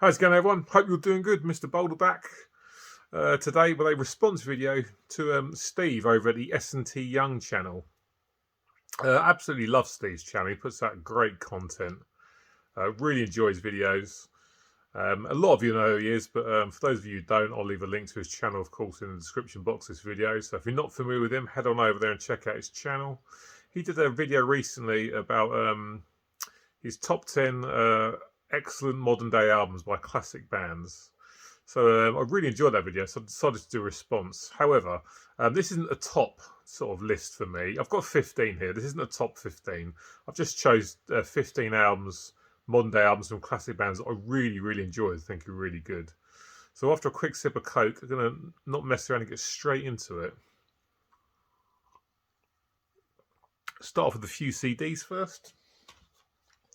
How's it going, everyone? Hope you're doing good. Mr. Boulder back today with a response video to Steve over at the S&T Young channel. Absolutely love Steve's channel. He puts out great content. Really enjoys videos. A lot of you know who he is, but for those of you who don't, I'll leave a link to his channel, of course, in the description box of this video. So if you're not familiar with him, head on over there and check out his channel. He did a video recently about his top 10 excellent modern day albums by classic bands. So I really enjoyed that video, so I decided to do a response. However, this isn't a top sort of list for me. I've got 15 here. This isn't a top 15. I've just chose 15 albums, modern day albums from classic bands that I really, really enjoyed. I think are really good. So after a quick sip of Coke, I'm going to not mess around and get straight into it. Start off with a few CDs first.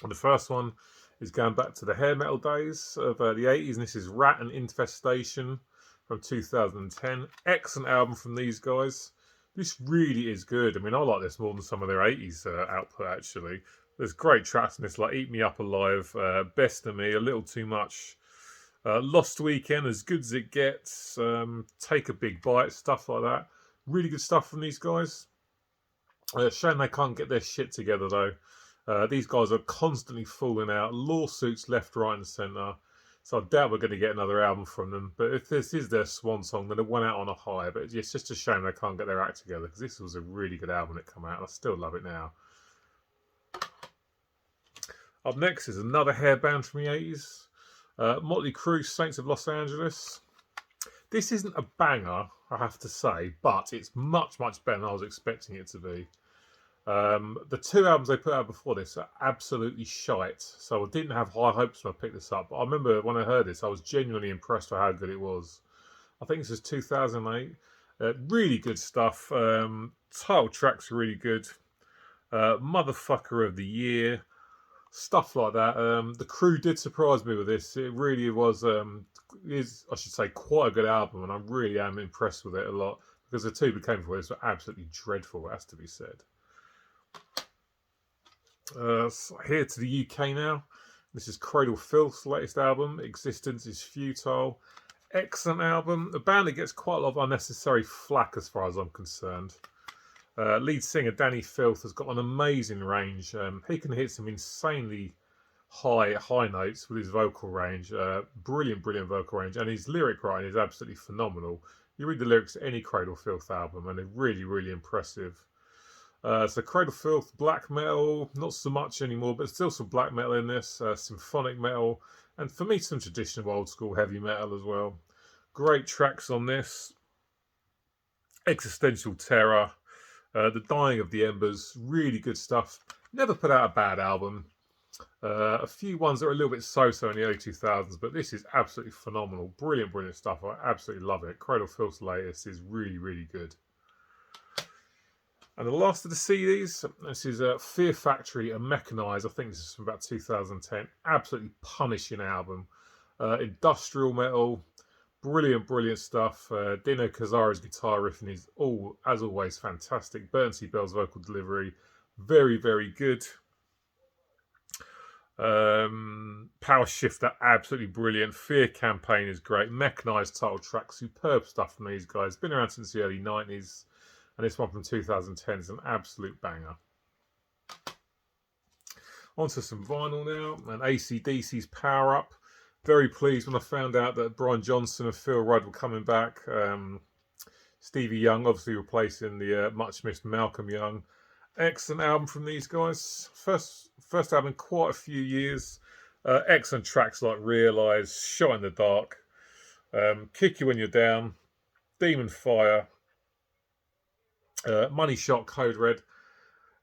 And the first one is going back to the hair metal days of the 80s, and this is Rat and Infestation from 2010. Excellent album from these guys. This really is good. I mean, I like this more than some of their 80s output, actually. There's great tracks in this, like Eat Me Up Alive, Best of Me, A Little Too Much, Lost Weekend, As Good As It Gets, Take a Big Bite, stuff like that. Really good stuff from these guys. Shame they can't get their shit together, though. These guys are constantly falling out, lawsuits left, right, and centre. So I doubt we're going to get another album from them. But if this is their swan song, then it went out on a high. But it's just a shame they can't get their act together, because this was a really good album when it came out, and I still love it now. Up next is another hair band from the 80s, Motley Crue, Saints of Los Angeles. This isn't a banger, I have to say, but it's much, much better than I was expecting it to be. The two albums they put out before this are absolutely shite, so I didn't have high hopes when I picked this up. But I remember when I heard this, I was genuinely impressed with how good it was. I think this is 2008. Really good stuff. Title tracks are really good. Motherfucker of the Year, stuff like that. The Crew did surprise me with this. It really was, is I should say, quite a good album, and I really am impressed with it a lot, because the two became for this were absolutely dreadful, it has to be said. Here to the UK now. This is Cradle Filth's latest album, Existence is Futile. Excellent album. A band that gets quite a lot of unnecessary flack as far as I'm concerned. Lead singer Danny Filth has got an amazing range. He can hit some insanely high notes with his vocal range. Brilliant vocal range. And his lyric writing is absolutely phenomenal. You read the lyrics to any Cradle Filth album and they're really, really impressive. So Cradle Filth, black metal, not so much anymore, but still some black metal in this, symphonic metal, and for me some traditional old school heavy metal as well. Great tracks on this. Existential Terror, The Dying of the Embers, really good stuff. Never put out a bad album. A few ones that are a little bit so-so in the early 2000s, but this is absolutely phenomenal. Brilliant stuff. I absolutely love it. Cradle Filth's latest is really, really good. And the last of the CDs, this is Fear Factory and Mechanized. I think this is from about 2010. Absolutely punishing album. Industrial metal, brilliant stuff. Dino Kazara's guitar riffing is as always, fantastic. Bernsey Bell's vocal delivery, very good. Power Shifter, absolutely brilliant. Fear Campaign is great. Mechanized title track, superb stuff from these guys. Been around since the early 90s. And this one from 2010 is an absolute banger. Onto some vinyl now. And AC/DC's Power Up. Very pleased when I found out that Brian Johnson and Phil Rudd were coming back. Stevie Young obviously replacing the much missed Malcolm Young. Excellent album from these guys. First album in quite a few years. Excellent tracks like Realise, Shot in the Dark, Kick You When You're Down, Demon Fire, Money Shot, Code Red.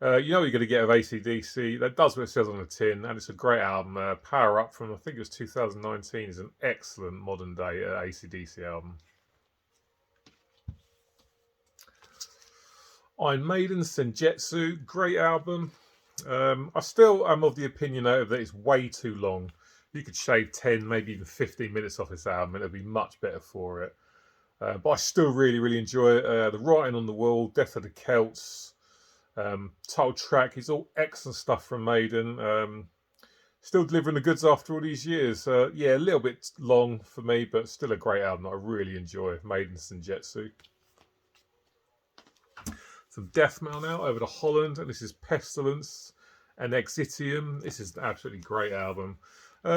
You know what you're going to get of AC/DC. That does what it says on the tin, and it's a great album. Power Up from, I think it was 2019, is an excellent modern day AC/DC album. Iron Maiden, Senjutsu, great album. I still am of the opinion that it's way too long. You could shave 10, maybe even 15 minutes off this album and it'd be much better for it. But I still really enjoy it. The Writing on the Wall, Death of the Celts, title track is all excellent stuff from Maiden. Still delivering the goods after all these years. Yeah, a little bit long for me, but still a great album that I really enjoy. Maiden Senjutsu. Some death metal now over to Holland, and this is Pestilence and Exitium. This is an absolutely great album.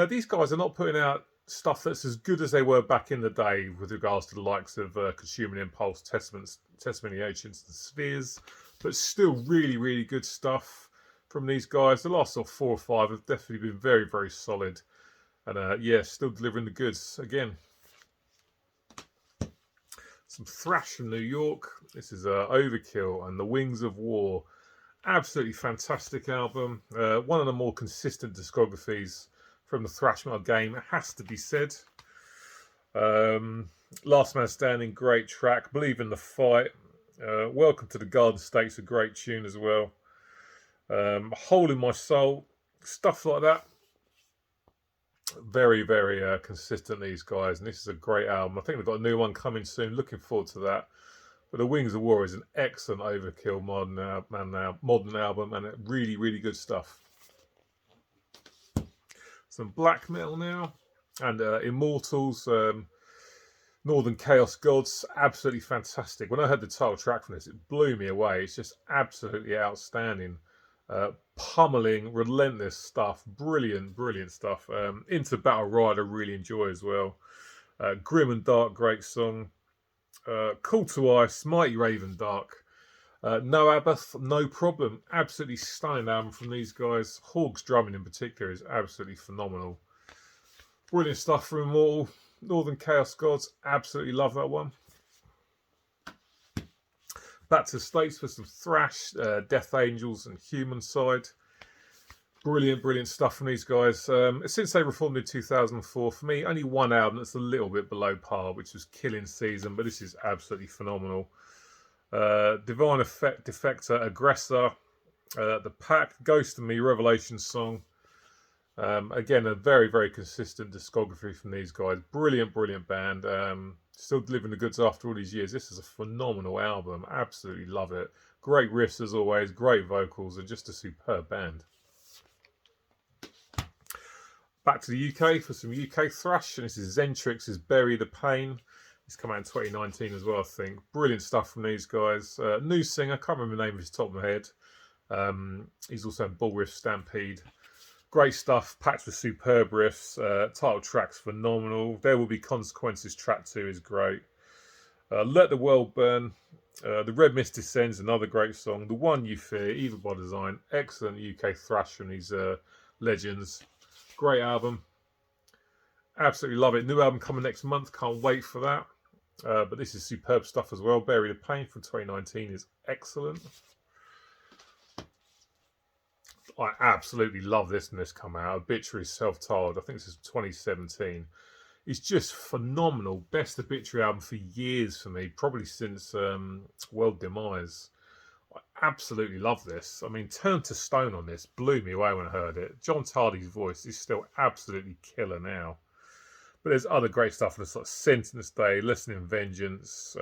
These guys are not putting out stuff that's as good as they were back in the day with regards to the likes of Consuming Impulse, Testimony Ancients and Spheres, but still really, really good stuff from these guys. The last sort of 4 or 5 have definitely been very, very solid. And yeah, still delivering the goods again. Some thrash from New York. This is Overkill and the Wings of War. Absolutely fantastic album. One of the more consistent discographies from the thrash metal game, it has to be said. Last Man Standing, great track. Believe in the Fight. Welcome to the Garden State's a great tune as well. Hole in My Soul, stuff like that. Very, very consistent, these guys, and this is a great album. I think they've got a new one coming soon. Looking forward to that. But The Wings of War is an excellent Overkill modern album, and really, really good stuff. Some black metal now, and Immortals, Northern Chaos Gods, absolutely fantastic. When I heard the title track from this, it blew me away. It's just absolutely outstanding. Pummeling, relentless stuff. Brilliant, brilliant stuff. Into Battle Rider, really enjoy as well. Grim and Dark, great song. Call to Ice, Mighty Raven Dark. No Abath, No Problem. Absolutely stunning album from these guys. Hawk's drumming in particular is absolutely phenomenal. Brilliant stuff from Immortal. Northern Chaos Gods, absolutely love that one. Back to the States for some thrash, Death Angels and Human Side. Brilliant, brilliant stuff from these guys. Since they reformed in 2004, for me, only one album that's a little bit below par, which was Killing Season, but this is absolutely phenomenal. Divine Defector, Aggressor, The Pack, Ghost of Me, Revelation Song. Again, a very, very consistent discography from these guys. Brilliant, brilliant band. Still delivering the goods after all these years. This is a phenomenal album. Absolutely love it. Great riffs as always, great vocals, and just a superb band. Back to the UK for some UK thrash, and this is Zentrix's Bury the Pain. It's come out in 2019 as well, I think. Brilliant stuff from these guys. New singer, can't remember the name of his top of my head. He's also in Bull Riff Stampede. Great stuff, packed with superb riffs. Title track's phenomenal. There Will Be Consequences track 2 is great. Let the World Burn. The Red Mist Descends, another great song. The One You Fear, Evil by Design. Excellent UK thrash from these legends. Great album. Absolutely love it. New album coming next month. Can't wait for that. But this is superb stuff as well. Bury the Pain from 2019 is excellent. I absolutely love this when this come out. Obituary Self-Titled. I think this is 2017. It's just phenomenal. Best Obituary album for years for me. Probably since World Demise. I absolutely love this. I mean, Turn to Stone on this blew me away when I heard it. John Tardy's voice is still absolutely killer now. But there's other great stuff. There's like Sentence Day, Lesson in Vengeance,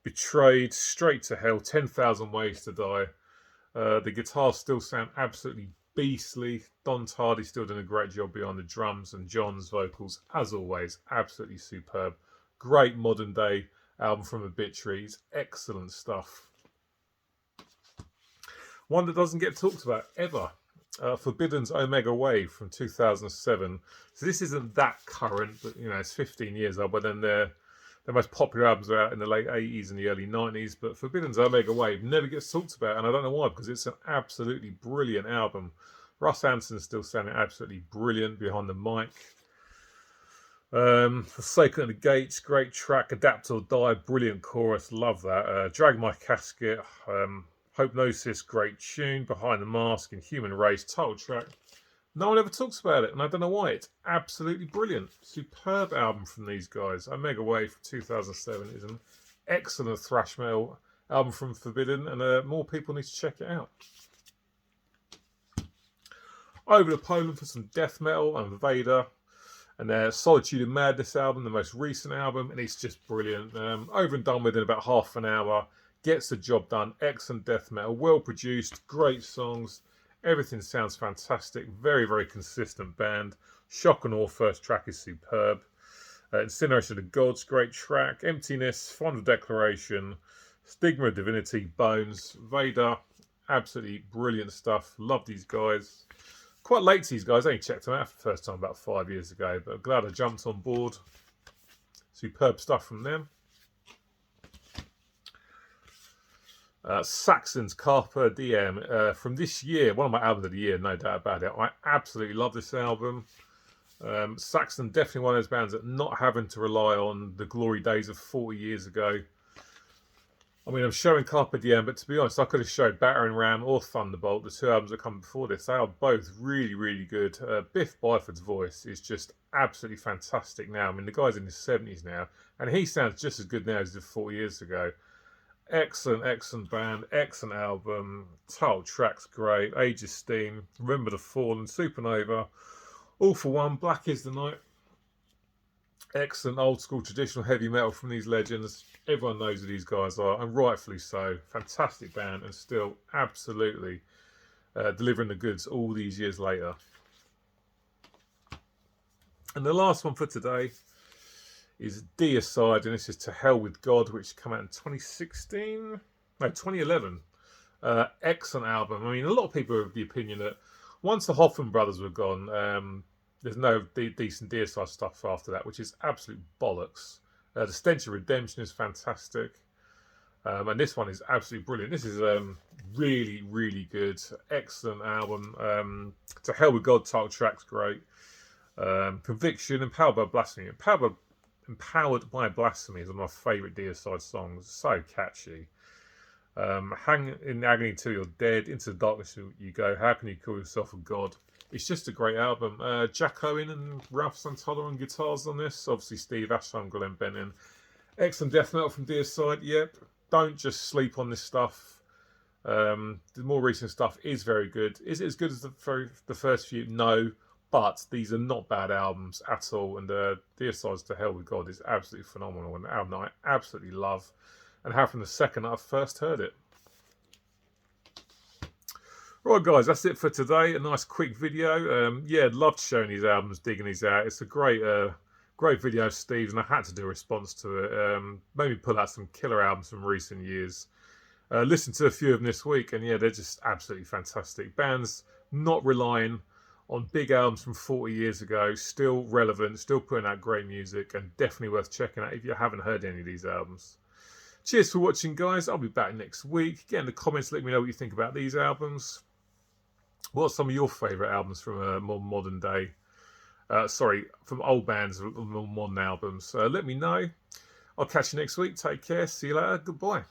Betrayed, Straight to Hell, 10,000 Ways to Die. The guitars still sound absolutely beastly. Don Tardy still doing a great job behind the drums, and John's vocals, as always, absolutely superb. Great modern day album from Obituaries. Excellent stuff. One that doesn't get talked about ever. Forbidden's Omega Wave from 2007. So this isn't that current, but you know, it's 15 years old. But then their most popular albums are out in the late 80s and the early 90s. But Forbidden's Omega Wave never gets talked about, and I don't know why, because it's an absolutely brilliant album. Russ Anson's still sounding absolutely brilliant behind the mic. Forsaken at the Gates, great track. Adapt or Die, brilliant chorus, love that. Drag My Casket, Hypnosis, great tune. Behind the Mask and Human Race, title track. No one ever talks about it, and I don't know why. It's absolutely brilliant. Superb album from these guys. Omega Wave from 2007 is an excellent thrash metal album from Forbidden, and more people need to check it out. Over to Poland for some death metal and Vader, and their Solitude and Madness album, the most recent album, and it's just brilliant. Over and done with in about half an hour. Gets the job done. Excellent death metal, well produced, great songs, Everything sounds fantastic. Very, very consistent band. Shock and Awe first track is superb. Incineration of the Gods, great track. Emptiness, Final Declaration, Stigma of Divinity, Bones, Vader, absolutely brilliant stuff. Love these guys. Quite late to these guys. I only checked them out for the first time about 5 years ago, but I'm glad I jumped on board. Superb stuff from them. Saxon's Carpe Diem from this year, one of my albums of the year, no doubt about it. I absolutely love this album. Saxon, definitely one of those bands that not having to rely on the glory days of 40 years ago. I mean, I'm showing Carpe Diem, but to be honest, I could have showed Battering Ram or Thunderbolt, the two albums that come before this. They are both really, really good. Biff Byford's voice is just absolutely fantastic now. I mean, the guy's in his 70s now, and he sounds just as good now as he did 40 years ago. Excellent, excellent band, excellent album. Title track's great. Age of Steam, Remember the Fallen, Supernova, All for One, Black is the Night. Excellent old school traditional heavy metal from these legends. Everyone knows who these guys are, and rightfully so. Fantastic band, and still absolutely delivering the goods all these years later. And the last one for today is Deicide, and this is To Hell with God, which came out in 2016? No, 2011. Excellent album. I mean, a lot of people are of the opinion that once the Hoffman brothers were gone, there's no decent Deicide stuff after that, which is absolute bollocks. The Stench of Redemption is fantastic. And this one is absolutely brilliant. This is really, really good. Excellent album. To Hell with God title track's great. Conviction, Empowered by Blasphemy. Empowered by Blasphemy is one of my favourite Deicide songs. So catchy. Hang in Agony Till You're Dead. Into the Darkness You Go. How Can You Call Yourself a God? It's just a great album. Jack Owen and Ralph Santana on guitars on this. Obviously Steve Ashton, Glenn Benton. Excellent death metal from Deicide. Yep. Don't just sleep on this stuff. The more recent stuff is very good. Is it as good as the first few? No. But these are not bad albums at all. And Deicide's To Hell with God is absolutely phenomenal. And an album I absolutely love. And how from the second I first heard it. Right, guys, that's it for today. A nice quick video. Yeah, loved showing these albums, digging these out. It's a great video of Steve's, and I had to do a response to it. Made me pull out some killer albums from recent years. Listened to a few of them this week, and yeah, they're just absolutely fantastic. Bands not relying on big albums from 40 years ago, still relevant, still putting out great music, and definitely worth checking out if you haven't heard any of these albums. Cheers for watching, guys. I'll be back next week. Get in the comments, let me know what you think about these albums. What's some of your favourite albums from a more modern day? From old bands, more modern albums. Let me know. I'll catch you next week. Take care. See you later. Goodbye.